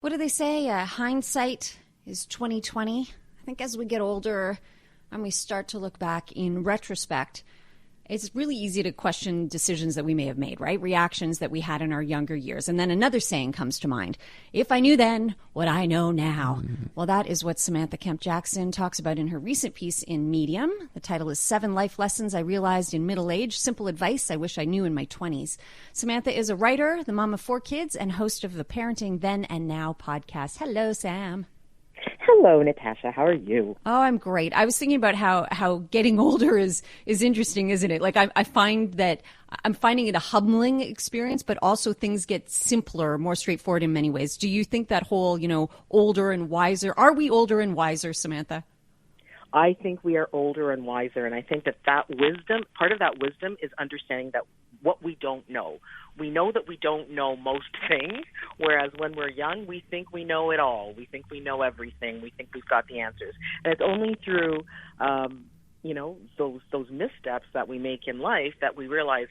What do they say? Hindsight is 20/20. I think as we get older and we start to look back in retrospect, it's really easy to question decisions that we may have made, right? Reactions that we had in our younger years. And then another saying comes to mind. If I knew then what I know now. Well, that is what Samantha Kemp Jackson talks about in her recent piece in Medium. The title is 7 Life Lessons I Realized in Middle Age, Simple Advice I Wish I Knew in My 20s. Samantha is a writer, the mom of 4 kids, and host of the Parenting Then and Now podcast. Hello, Sam. Hello, Natasha. How are you? Oh, I'm great. I was thinking about how getting older is interesting, isn't it? Like I find that I'm finding it a humbling experience, but also things get simpler, more straightforward in many ways. Do you think that whole, older and wiser, are we older and wiser, Samantha? I think we are older and wiser, and I think that wisdom, part of that wisdom is understanding that what we don't know. We know that we don't know most things, whereas when we're young, we think we know it all. We think we know everything. We think we've got the answers. And it's only through, those missteps that we make in life that we realize,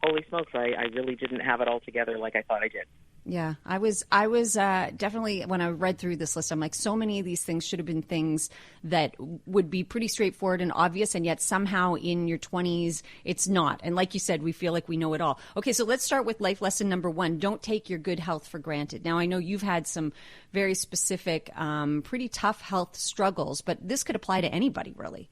holy smokes, I really didn't have it all together like I thought I did. Yeah, I was definitely, when I read through this list, I'm like, so many of these things should have been things that would be pretty straightforward and obvious, and yet somehow in your 20s, it's not. And like you said, we feel like we know it all. Okay, so let's start with life lesson number 1. Don't take your good health for granted. Now, I know you've had some very specific, pretty tough health struggles, but this could apply to anybody, really.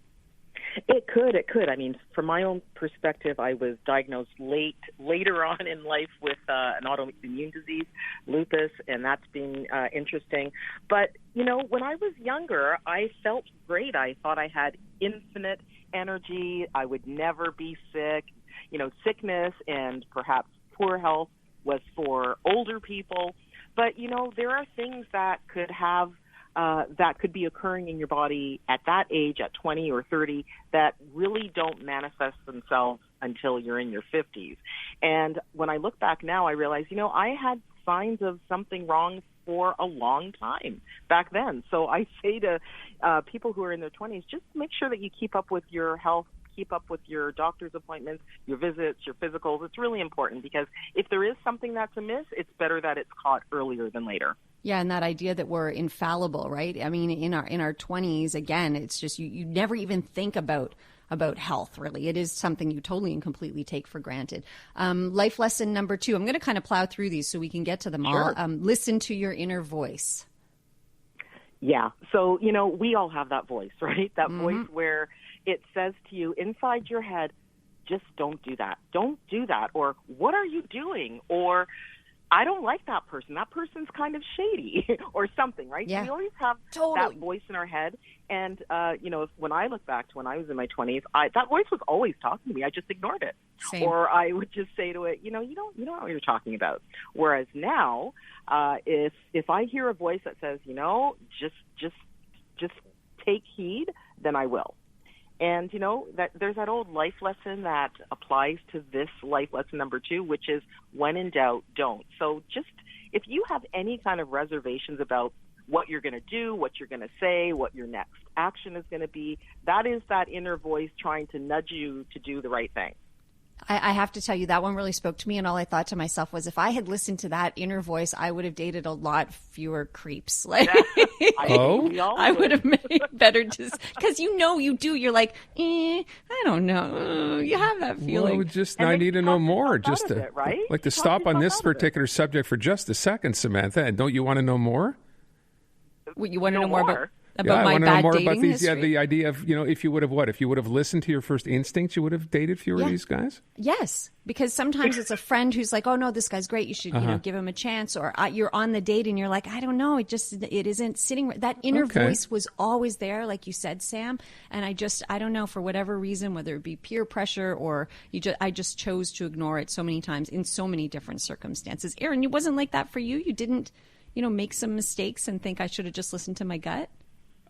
It could. I mean, from my own perspective, I was diagnosed later on in life with an autoimmune disease, lupus, and that's been interesting. But, when I was younger, I felt great. I thought I had infinite energy. I would never be sick. Sickness and perhaps poor health was for older people. But, there are things that could have that could be occurring in your body at that age, at 20 or 30, that really don't manifest themselves until you're in your 50s. And when I look back now, I realize, I had signs of something wrong for a long time back then. So I say to people who are in their 20s, just make sure that you keep up with your health, keep up with your doctor's appointments, your visits, your physicals. It's really important because if there is something that's amiss, it's better that it's caught earlier than later. Yeah, and that idea that we're infallible, right? I mean, in our 20s, again, it's just you never even think about health, really. It is something you totally and completely take for granted. Life lesson number 2. I'm going to kind of plow through these so we can get to them all. Listen to your inner voice. Yeah. So, we all have that voice, right? That voice where it says to you inside your head, just don't do that. Don't do that. Or what are you doing? Or I don't like that person. That person's kind of shady or something, right? Yeah. So we always have that voice in our head. And, when I look back to when I was in my 20s, that voice was always talking to me. I just ignored it. Same. Or I would just say to it, you don't know what you're talking about. Whereas now, if I hear a voice that says, just take heed, then I will. And, that there's that old life lesson that applies to this life lesson number 2, which is when in doubt, don't. So just if you have any kind of reservations about what you're going to do, what you're going to say, what your next action is going to be, that is that inner voice trying to nudge you to do the right thing. I have to tell you, that one really spoke to me, and all I thought to myself was, if I had listened to that inner voice, I would have dated a lot fewer creeps. Like, I would have made better because you do. You're like, I don't know. You have that feeling. Well, I need to know more. Just to, right? Like to stop on this particular subject for just a second, Samantha. And don't you want to know more? What, you want to know more about? I my want to bad know more dating about these. history? Yeah, the idea of, if you would have listened to your first instincts, you would have dated fewer of these guys? Yes, because sometimes it's a friend who's like, oh, no, this guy's great. You should, give him a chance. Or you're on the date and you're like, I don't know. It isn't sitting. That inner voice was always there, like you said, Sam. And I don't know, for whatever reason, whether it be peer pressure or I just chose to ignore it so many times in so many different circumstances. Aaron, it wasn't like that for you? You didn't, make some mistakes and think I should have just listened to my gut?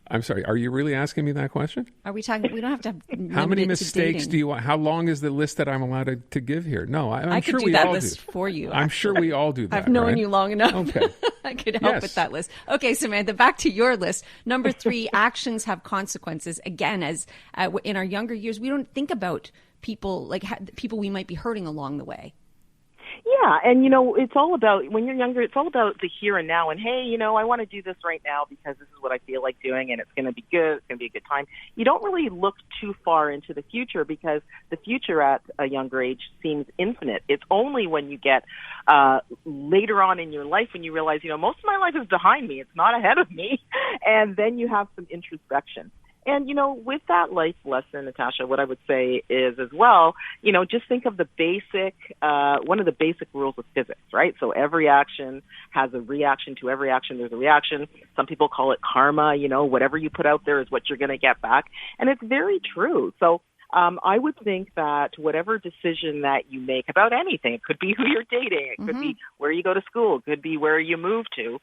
I'm sorry. Are you really asking me that question? Are we talking? We don't have to. How many mistakes do you want? How long is the list that I'm allowed to give here? No, I'm sure we all do. I could do that list for you. I'm sure we all do that. I've known you long enough. Okay. I could help with that list. Okay, Samantha, back to your list. Number 3, actions have consequences. Again, as in our younger years, we don't think about people like people we might be hurting along the way. Yeah, and it's all about, when you're younger, it's all about the here and now, and hey, I want to do this right now because this is what I feel like doing, and it's going to be good, it's going to be a good time. You don't really look too far into the future because the future at a younger age seems infinite. It's only when you get later on in your life when you realize, most of my life is behind me, it's not ahead of me, and then you have some introspection. And, with that life lesson, Natasha, what I would say is as well, just think of the basic, one of the basic rules of physics, right? So every action has a reaction. To every action, there's a reaction. Some people call it karma. Whatever you put out there is what you're going to get back. And it's very true. So I would think that whatever decision that you make about anything, it could be who you're dating, it could be where you go to school, it could be where you move to,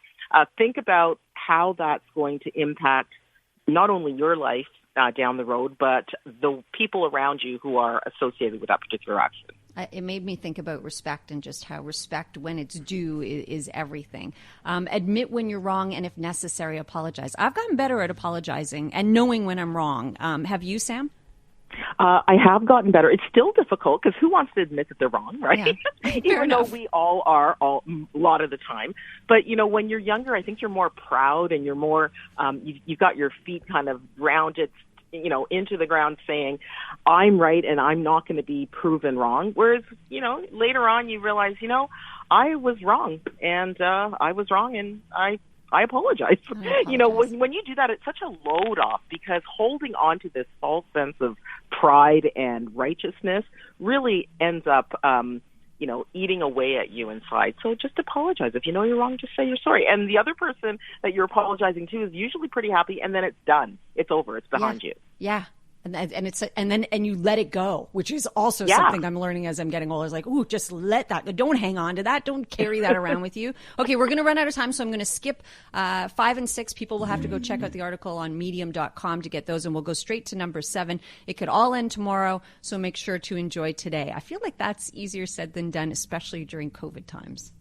think about how that's going to impact not only your life down the road, but the people around you who are associated with that particular action. It made me think about respect and just how respect, when it's due, is everything. Admit when you're wrong, and if necessary, apologize. I've gotten better at apologizing and knowing when I'm wrong. Have you, Sam? I have gotten better. It's still difficult because who wants to admit that they're wrong, right? Yeah. Even though we all are a lot of the time. But, when you're younger, I think you're more proud and you're more, you've got your feet kind of grounded, into the ground saying, I'm right and I'm not going to be proven wrong. Whereas, later on you realize, I was wrong and I was wrong and I apologize. When you do that, it's such a load off because holding on to this false sense of pride and righteousness really ends up, eating away at you inside. So just apologize. If you know you're wrong, just say you're sorry. And the other person that you're apologizing to is usually pretty happy, and then it's done. It's over. It's behind you. Yeah. And you let it go, which is also something I'm learning as I'm getting older. It's like, ooh, just let that. Don't hang on to that. Don't carry that around with you. Okay, we're going to run out of time, so I'm going to skip 5 and 6. People will have to go check out the article on medium.com to get those, and we'll go straight to number 7. It could all end tomorrow, so make sure to enjoy today. I feel like that's easier said than done, especially during COVID times.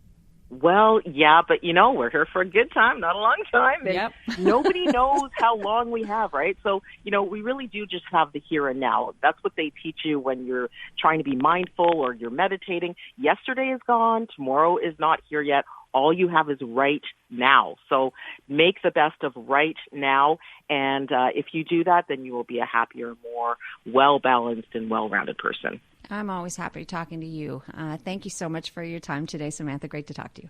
Well, yeah, but we're here for a good time, not a long time. And nobody knows how long we have, right? So, we really do just have the here and now. That's what they teach you when you're trying to be mindful or you're meditating. Yesterday is gone. Tomorrow is not here yet. All you have is right now. So make the best of right now. And if you do that, then you will be a happier, more well-balanced and well-rounded person. I'm always happy talking to you. Thank you so much for your time today, Samantha. Great to talk to you.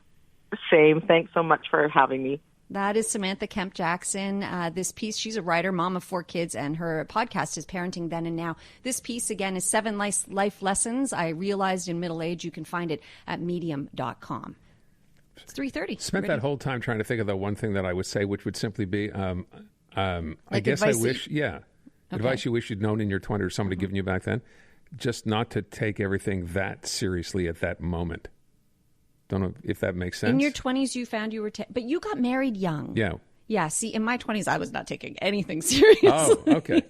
Same. Thanks so much for having me. That is Samantha Kemp Jackson. This piece, she's a writer, mom of 4 kids, and her podcast is Parenting Then and Now. This piece, again, is 7 life lessons I realized in middle age. You can find it at medium.com. It's 3:30. Spent that whole time trying to think of the one thing that I would say, which would simply be, I guess I wish, advice you wish you'd known in your 20s or somebody given you back then. Just not to take everything that seriously at that moment. Don't know if that makes sense. In your 20s, you found you were, but you got married young. Yeah. Yeah. See, in my 20s, I was not taking anything seriously. Oh, okay.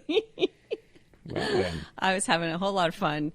Well, then. I was having a whole lot of fun.